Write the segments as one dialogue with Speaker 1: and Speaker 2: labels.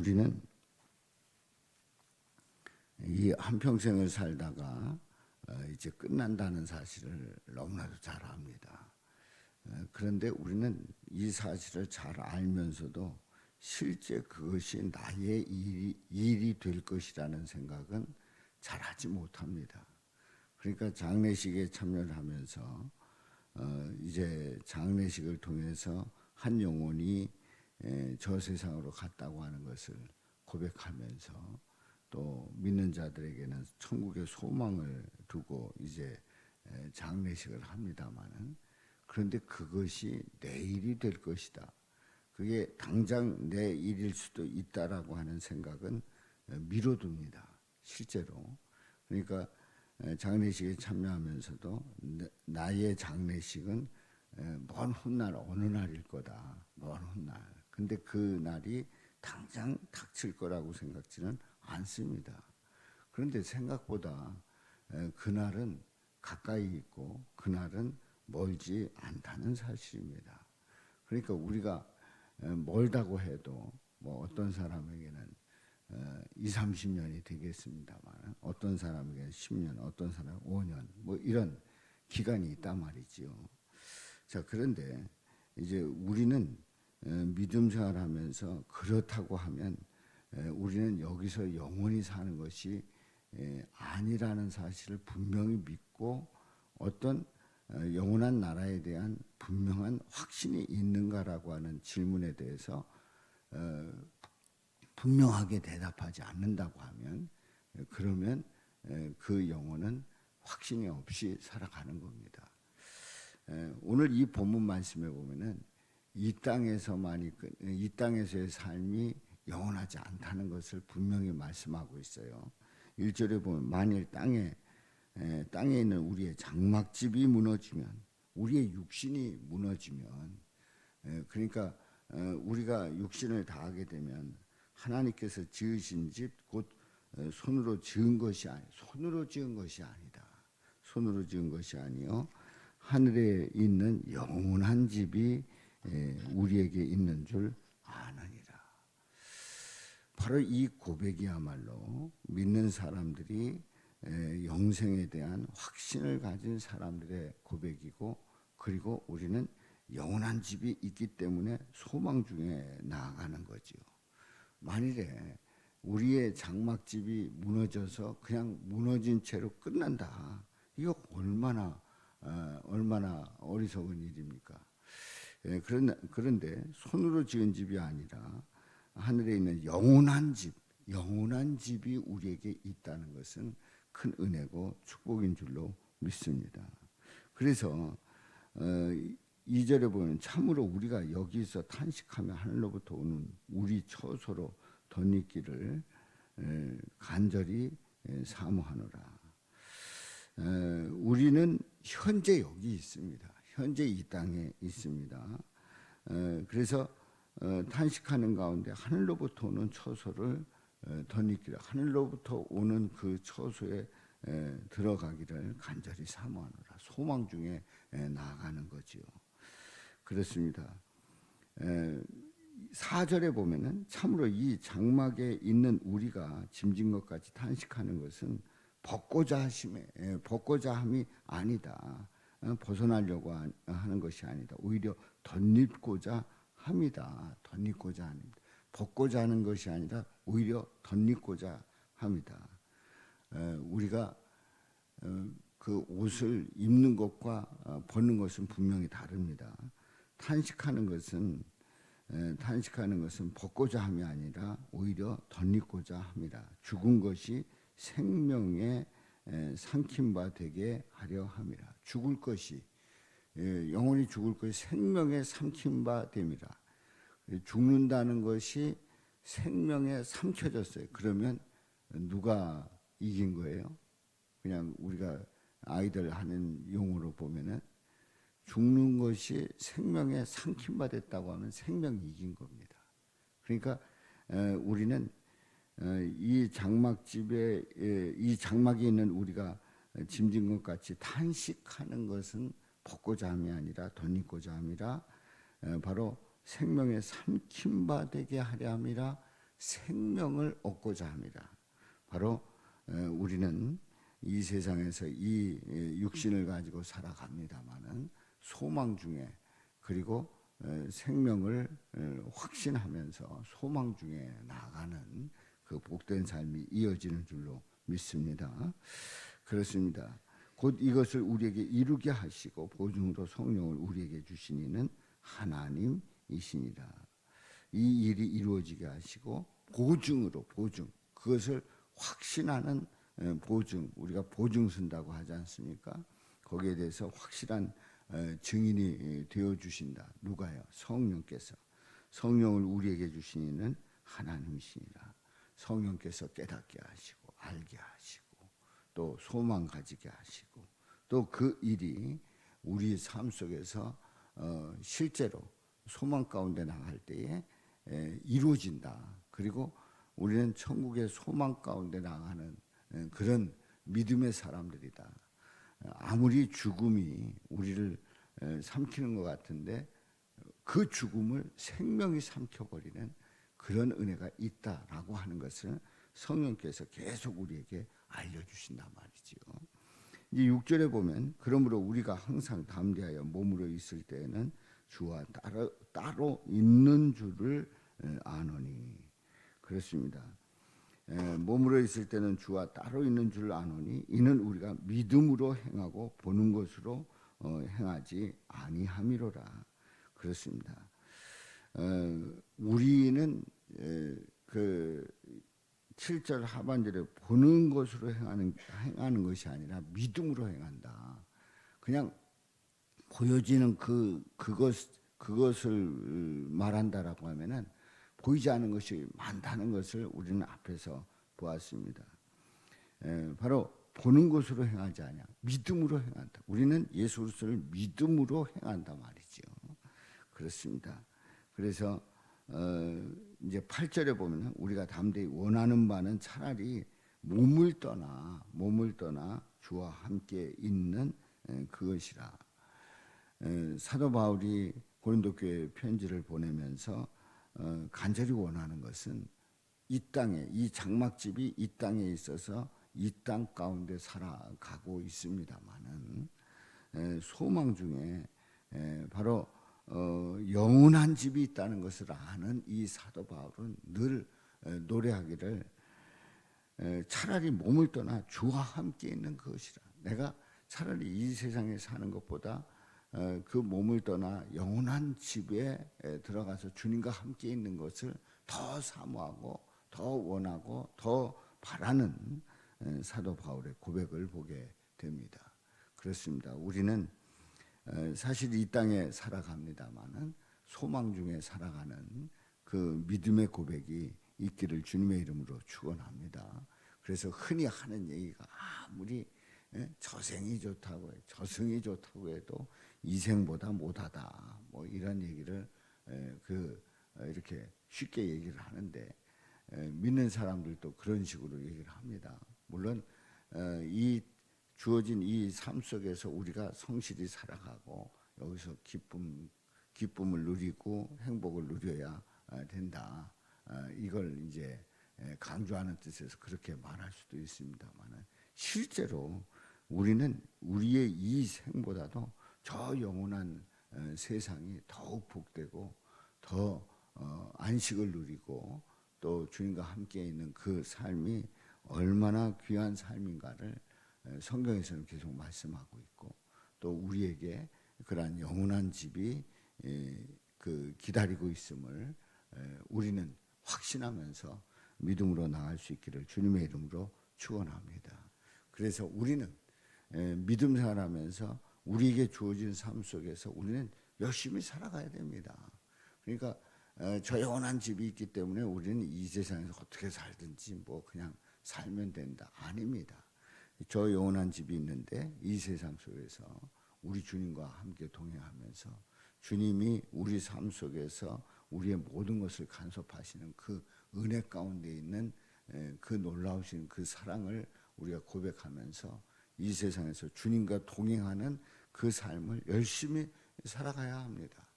Speaker 1: 우리는 이 한평생을 살다가 이제 끝난다는 사실을 너무나도 잘 압니다. 그런데 우리는 이 사실을 잘 알면서도 실제 그것이 나의 일이 될 것이라는 생각은 잘 하지 못합니다. 그러니까 장례식에 참여를 하면서 이제 장례식을 통해서 한 영혼이 저 세상으로 갔다고 하는 것을 고백하면서 또 믿는 자들에게는 천국의 소망을 두고 이제 장례식을 합니다마는, 그런데 그것이 내 일이 될 것이다, 그게 당장 내 일일 수도 있다라고 하는 생각은 미뤄둡니다, 실제로. 그러니까 장례식에 참여하면서도 나의 장례식은 먼 훗날 어느 날일 거다, 먼 훗날. 근데 그 날이 당장 닥칠 거라고 생각지는 않습니다. 그런데 생각보다 그날은 가까이 있고 그날은 멀지 않다는 사실입니다. 그러니까 우리가 멀다고 해도 뭐 어떤 사람에게는 20, 30년이 되겠습니다만, 어떤 사람에게는 10년, 어떤 사람은 5년, 뭐 이런 기간이 있단 말이지요. 자, 그런데 이제 우리는 믿음 생활하면서 그렇다고 하면 우리는 여기서 영원히 사는 것이 아니라는 사실을 분명히 믿고 어떤 영원한 나라에 대한 분명한 확신이 있는가라고 하는 질문에 대해서 분명하게 대답하지 않는다고 하면, 그러면 그 영혼은 확신이 없이 살아가는 겁니다. 오늘 이 본문 말씀에 보면은 이 땅에서의 삶이 영원하지 않다는 것을 분명히 말씀하고 있어요. 1절에 보면 만일 땅에 있는 우리의 장막집이 무너지면, 우리의 육신이 무너지면, 그러니까 우리가 육신을 다하게 되면 하나님께서 지으신 집, 곧 손으로 지은 것이 아니다. 손으로 지은 것이 아니요 하늘에 있는 영원한 집이 우리에게 있는 줄 아느니라. 바로 이 고백이야말로 믿는 사람들이 영생에 대한 확신을 가진 사람들의 고백이고, 그리고 우리는 영원한 집이 있기 때문에 소망 중에 나아가는 거지요. 만일에 우리의 장막집이 무너져서 그냥 무너진 채로 끝난다, 이거 얼마나 어리석은 일입니까? 그런데 손으로 지은 집이 아니라 하늘에 있는 영원한 집이 우리에게 있다는 것은 큰 은혜고 축복인 줄로 믿습니다. 그래서 2절에 보면 참으로 우리가 여기서 탄식하며 하늘로부터 오는 우리 처소로 덧입기를 간절히 사모하노라. 우리는 현재 여기 있습니다. 현재 이 땅에 있습니다. 그래서 탄식하는 가운데 하늘로부터 오는 처소를 덧입기라, 하늘로부터 오는 그 처소에 들어가기를 간절히 사모하노라. 소망 중에 나아가는 거지요. 그렇습니다. 4절에 보면은 참으로 이 장막에 있는 우리가 짐진 것 같이 탄식하는 것은 벗고자 함이 아니다. 벗어나려고 하는 것이 아니다. 오히려 덧입고자 합니다. 덧입고자 합니다. 벗고자 하는 것이 아니라 오히려 덧입고자 합니다. 우리가 그 옷을 입는 것과 벗는 것은 분명히 다릅니다. 탄식하는 것은 벗고자 함이 아니라 오히려 덧입고자 합니다. 죽은 것이 생명에 삼킴바 되게 하려 함이라. 죽을 것이, 영원히 죽을 것이 생명에 삼킴바 됨이라. 죽는다는 것이 생명에 삼켜졌어요. 그러면 누가 이긴 거예요? 그냥 우리가 아이들 하는 용어로 보면은 죽는 것이 생명에 삼킴받았다고 하면 생명이 이긴 겁니다. 그러니까 우리는 이 장막에 있는 우리가 짐진 것 같이 탄식하는 것은 벗고자 함이 아니라 덧입고자 함이라, 바로 생명에 삼킴바 되게 하려 함이라 생명을 얻고자 합니다. 바로 우리는 이 세상에서 이 육신을 가지고 살아갑니다마는 소망 중에, 그리고 생명을 확신하면서 소망 중에 나아가는 그 복된 삶이 이어지는 줄로 믿습니다. 그렇습니다. 곧 이것을 우리에게 이루게 하시고 보증으로 성령을 우리에게 주신 이는 하나님이시니라. 이 일이 이루어지게 하시고 보증으로, 보증, 그것을 확신하는 보증, 우리가 보증 쓴다고 하지 않습니까? 거기에 대해서 확실한 증인이 되어 주신다. 누가요? 성령께서. 성령을 우리에게 주신 이는 하나님이시니라. 성령께서 깨닫게 하시고 알게 하시고 또 소망 가지게 하시고 또 그 일이 우리 삶 속에서 실제로 소망 가운데 나갈 때에 이루어진다. 그리고 우리는 천국의 소망 가운데 나가는 그런 믿음의 사람들이다. 아무리 죽음이 우리를 삼키는 것 같은데 그 죽음을 생명이 삼켜버리는 그런 은혜가 있다라고 하는 것을 성령께서 계속 우리에게 알려주신단 말이지요. 이제 6절에 보면 그러므로 우리가 항상 담대하여 몸으로 있을 때에는 주와 따로 있는 줄을 아노니. 그렇습니다. 몸으로 있을 때는 주와 따로 있는 줄 아노니 이는 우리가 믿음으로 행하고 보는 것으로 행하지 아니함이로라. 그렇습니다. 우리는 그 7절 하반절에 보는 것으로 행하는 것이 아니라 믿음으로 행한다. 그냥 보여지는 그것을 말한다라고 하면은 보이지 않는 것이 많다는 것을 우리는 앞에서 보았습니다. 바로 보는 것으로 행하지 않냐, 믿음으로 행한다. 우리는 예수 그리스도를 믿음으로 행한다 말이죠. 그렇습니다. 그래서 이제 8절에 보면 우리가 담대히 원하는 바는 차라리 몸을 떠나 주와 함께 있는 그것이라. 사도 바울이 고린도 교회 편지를 보내면서 간절히 원하는 것은 이 땅에, 이 장막집이 이 땅에 있어서 이 땅 가운데 살아가고 있습니다만은 소망 중에 바로 영원한 집이 있다는 것을 아는 이 사도 바울은 늘 노래하기를 차라리 몸을 떠나 주와 함께 있는 것이라. 내가 차라리 이 세상에 사는 것보다 그 몸을 떠나 영원한 집에 들어가서 주님과 함께 있는 것을 더 사모하고 더 원하고 더 바라는 사도 바울의 고백을 보게 됩니다. 그렇습니다. 우리는 사실 이 땅에 살아갑니다마는 소망 중에 살아가는 그 믿음의 고백이 있기를 주님의 이름으로 축원합니다. 그래서 흔히 하는 얘기가 아무리 저생이 좋다고 해, 저승이 좋다고 해도 이생보다 못하다. 뭐 이런 얘기를 이렇게 쉽게 얘기를 하는데 믿는 사람들도 그런 식으로 얘기를 합니다. 물론 이 주어진 이 삶 속에서 우리가 성실히 살아가고 여기서 기쁨을 누리고 행복을 누려야 된다. 이걸 이제 강조하는 뜻에서 그렇게 말할 수도 있습니다만 실제로 우리는 우리의 이 생보다도 저 영원한 세상이 더욱 복되고 더 안식을 누리고 또 주님과 함께 있는 그 삶이 얼마나 귀한 삶인가를 성경에서는 계속 말씀하고 있고 또 우리에게 그러한 영원한 집이 기다리고 있음을 우리는 확신하면서 믿음으로 나갈 수 있기를 주님의 이름으로 축원합니다. 그래서 우리는 믿음 생활하면서 우리에게 주어진 삶 속에서 우리는 열심히 살아가야 됩니다. 그러니까 저 영원한 집이 있기 때문에 우리는 이 세상에서 어떻게 살든지 뭐 그냥 살면 된다. 아닙니다. 저 영원한 집이 있는데 이 세상 속에서 우리 주님과 함께 동행하면서 주님이 우리 삶 속에서 우리의 모든 것을 간섭하시는 그 은혜 가운데 있는 그 놀라우신 그 사랑을 우리가 고백하면서 이 세상에서 주님과 동행하는 그 삶을 열심히 살아가야 합니다.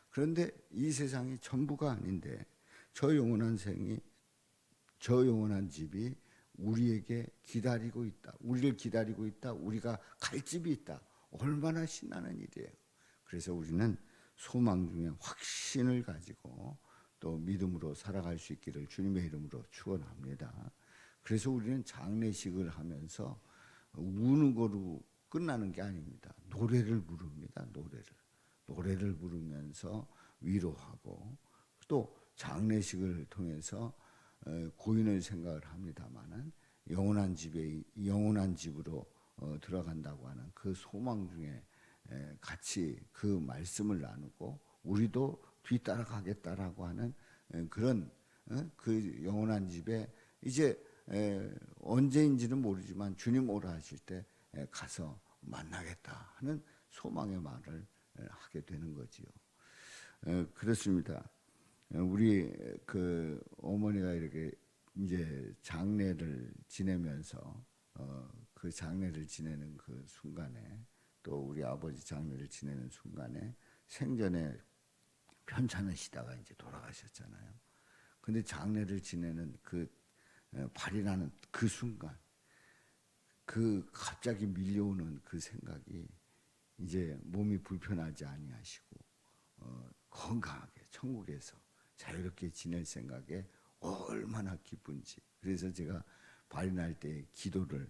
Speaker 1: 그런데 이 세상이 전부가 아닌데 저 영원한 생이 저 영원한 집이 우리에게 기다리고 있다. 우리를 기다리고 있다. 우리가 갈 집이 있다. 얼마나 신나는 일이에요. 그래서 우리는 소망 중에 확신을 가지고 또 믿음으로 살아갈 수 있기를 주님의 이름으로 축원합니다. 그래서 우리는 장례식을 하면서 우는 거로 끝나는 게 아닙니다. 노래를 부릅니다. 노래를 부르면서 위로하고 또 장례식을 통해서 고인을 생각을 합니다마는 영원한 집으로 들어간다고 하는 그 소망 중에 같이 그 말씀을 나누고 우리도 뒤따라가겠다라고 하는 그런 그 영원한 집에 이제 언제인지는 모르지만 주님 오라 하실 때 가서 만나겠다 하는 소망의 말을 하게 되는 거지요. 그렇습니다. 우리 그 어머니가 이렇게 이제 장례를 지내면서 그 장례를 지내는 그 순간에 또 우리 아버지 장례를 지내는 순간에 생전에 편찮으시다가 이제 돌아가셨잖아요. 근데 장례를 지내는 그 발이 나는 그 순간 그 갑자기 밀려오는 그 생각이 이제 몸이 불편하지 아니하시고 건강하게 천국에서 자유롭게 지낼 생각에 얼마나 기쁜지. 그래서 제가 발이 날 때 기도를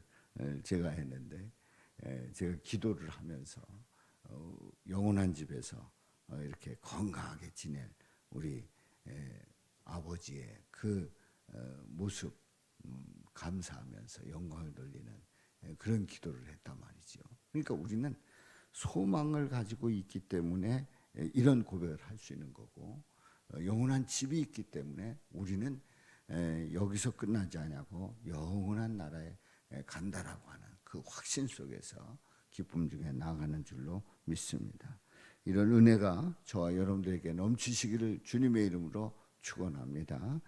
Speaker 1: 제가 했는데 제가 기도를 하면서 영원한 집에서 이렇게 건강하게 지낼 우리 아버지의 그 모습 감사하면서 영광을 돌리는 그런 기도를 했단 말이죠. 그러니까 우리는 소망을 가지고 있기 때문에 이런 고백을 할 수 있는 거고 영원한 집이 있기 때문에 우리는 여기서 끝나지 않고 영원한 나라에 간다라고 하는 그 확신 속에서 기쁨 중에 나아가는 줄로 믿습니다. 이런 은혜가 저와 여러분들에게 넘치시기를 주님의 이름으로 축원합니다.